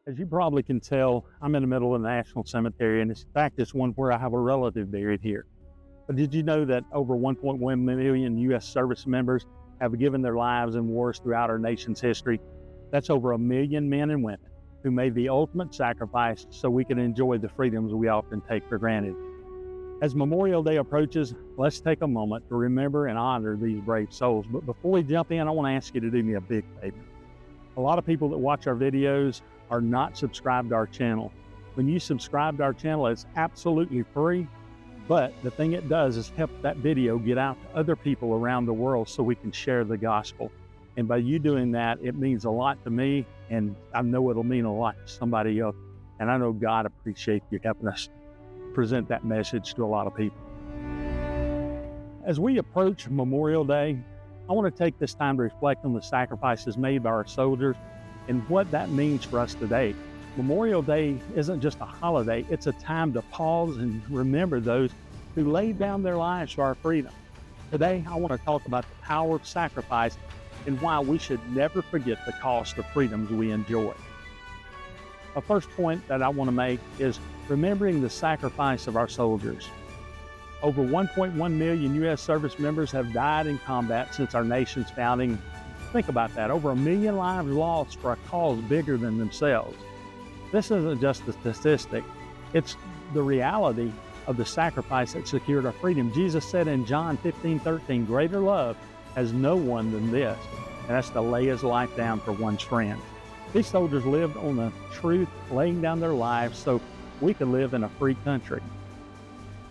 As you probably can tell, I'm in the middle of the National Cemetery, and in fact, it's one where I have a relative buried here. But did you know that over 1.1 million U.S. service members have given their lives in wars throughout our nation's history? That's over 1 million men and women who made the ultimate sacrifice so we can enjoy the freedoms we often take for granted. As Memorial Day approaches, let's take a moment to remember and honor these brave souls. But before we jump in, I want to ask you to do me a big favor. A lot of people that watch our videos are not subscribed to our channel. When you subscribe to our channel, it's absolutely free, but the thing it does is help that video get out to other people around the world so we can share the gospel. And by you doing that, it means a lot to me, and I know it'll mean a lot to somebody else. And I know God appreciates you helping us present that message to a lot of people. As we approach Memorial Day, I want to take this time to reflect on the sacrifices made by our soldiers and what that means for us today. Memorial Day isn't just a holiday, it's a time to pause and remember those who laid down their lives for our freedom. Today, I want to talk about the power of sacrifice and why we should never forget the cost of freedoms we enjoy. The first point that I want to make is remembering the sacrifice of our soldiers. Over 1.1 million U.S. service members have died in combat since our nation's founding. Think about that, over 1 million lives lost for a cause bigger than themselves. This isn't just a statistic, it's the reality of the sacrifice that secured our freedom. Jesus said in John 15:13, greater love has no one than this, and that's to lay his life down for one's friend. These soldiers lived on the truth, laying down their lives so we could live in a free country.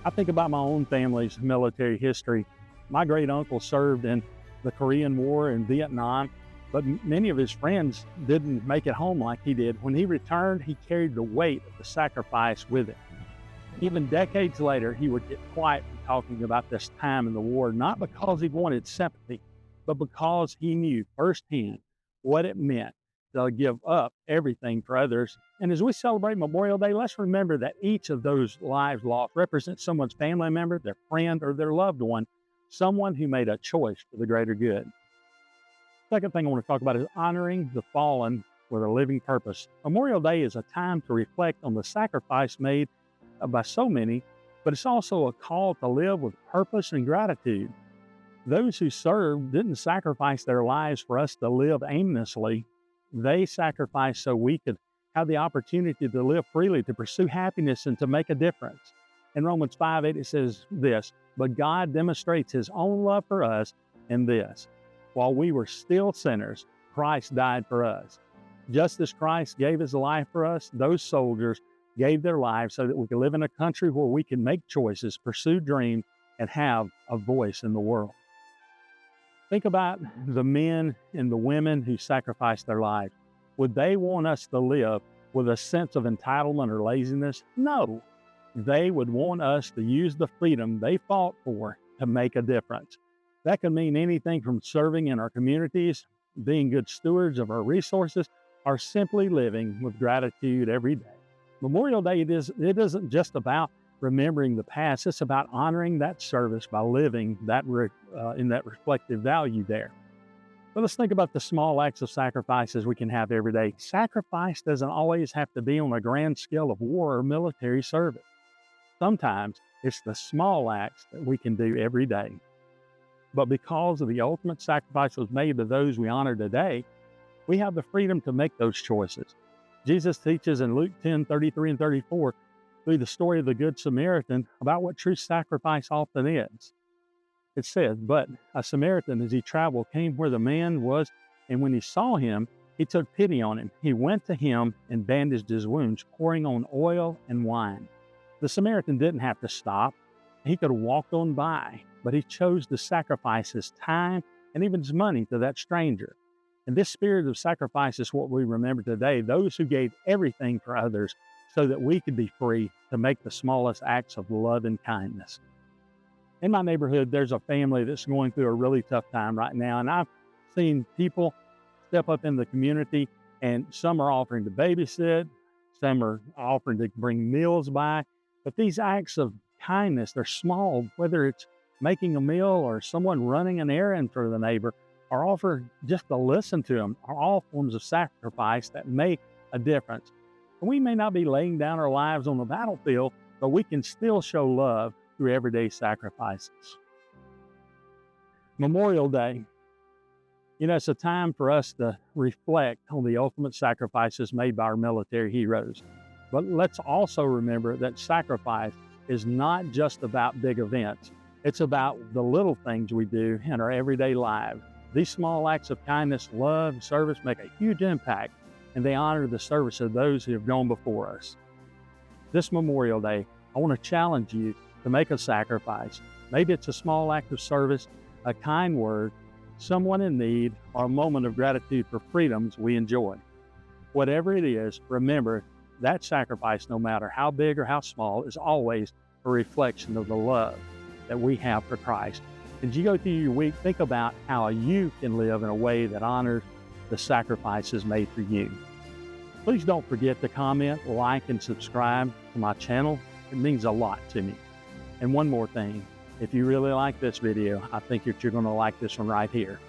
I think about my own family's military history. My great uncle served in the Korean War and Vietnam, but many of his friends didn't make it home like he did. When he returned, he carried the weight of the sacrifice with him. Even decades later, he would get quiet from talking about this time in the war, not because he wanted sympathy, but because he knew firsthand what it meant to give up everything for others. And as we celebrate Memorial Day, let's remember that each of those lives lost represents someone's family member, their friend, or their loved one, someone who made a choice for the greater good. Second thing I want to talk about is honoring the fallen with a living purpose. Memorial Day is a time to reflect on the sacrifice made by so many, but it's also a call to live with purpose and gratitude. Those who served didn't sacrifice their lives for us to live aimlessly. They sacrificed so we could have the opportunity to live freely, to pursue happiness, and to make a difference. In Romans 5:8, it says this, but God demonstrates his own love for us in this. While we were still sinners, Christ died for us. Just as Christ gave his life for us, those soldiers gave their lives so that we could live in a country where we can make choices, pursue dreams, and have a voice in the world. Think about the men and the women who sacrificed their lives. Would they want us to live with a sense of entitlement or laziness? No. They would want us to use the freedom they fought for to make a difference. That could mean anything from serving in our communities, being good stewards of our resources, or simply living with gratitude every day. Memorial Day, it isn't just about remembering the past, it's about honoring that service by living that in that reflective value there. But let's think about the small acts of sacrifices we can have every day. Sacrifice doesn't always have to be on a grand scale of war or military service. Sometimes it's the small acts that we can do every day. But because of the ultimate sacrifice was made by those we honor today, we have the freedom to make those choices. Jesus teaches in Luke 10:33 and 34, through the story of the Good Samaritan, about what true sacrifice often is. It says, but a Samaritan, as he traveled, came where the man was, and when he saw him, he took pity on him. He went to him and bandaged his wounds, pouring on oil and wine. The Samaritan didn't have to stop. He could have walked on by, but he chose to sacrifice his time and even his money to that stranger. And this spirit of sacrifice is what we remember today, those who gave everything for others so that we could be free to make the smallest acts of love and kindness. In my neighborhood, there's a family that's going through a really tough time right now, and I've seen people step up in the community, and some are offering to babysit, some are offering to bring meals by, but these acts of kindness, they're small, whether it's making a meal or someone running an errand for the neighbor, or offer just to listen to them, are all forms of sacrifice that make a difference. And we may not be laying down our lives on the battlefield, but we can still show love through everyday sacrifices. Memorial Day. It's a time for us to reflect on the ultimate sacrifices made by our military heroes. But let's also remember that sacrifice is not just about big events. It's about the little things we do in our everyday lives. These small acts of kindness, love, and service make a huge impact, and they honor the service of those who have gone before us. This Memorial Day, I want to challenge you to make a sacrifice. Maybe it's a small act of service, a kind word, someone in need, or a moment of gratitude for freedoms we enjoy. Whatever it is, remember that sacrifice, no matter how big or how small, is always a reflection of the love that we have for Christ. As you go through your week, think about how you can live in a way that honors the sacrifices made for you. Please don't forget to comment, like, and subscribe to my channel. It means a lot to me. And one more thing, if you really like this video, I think that you're going to like this one right here.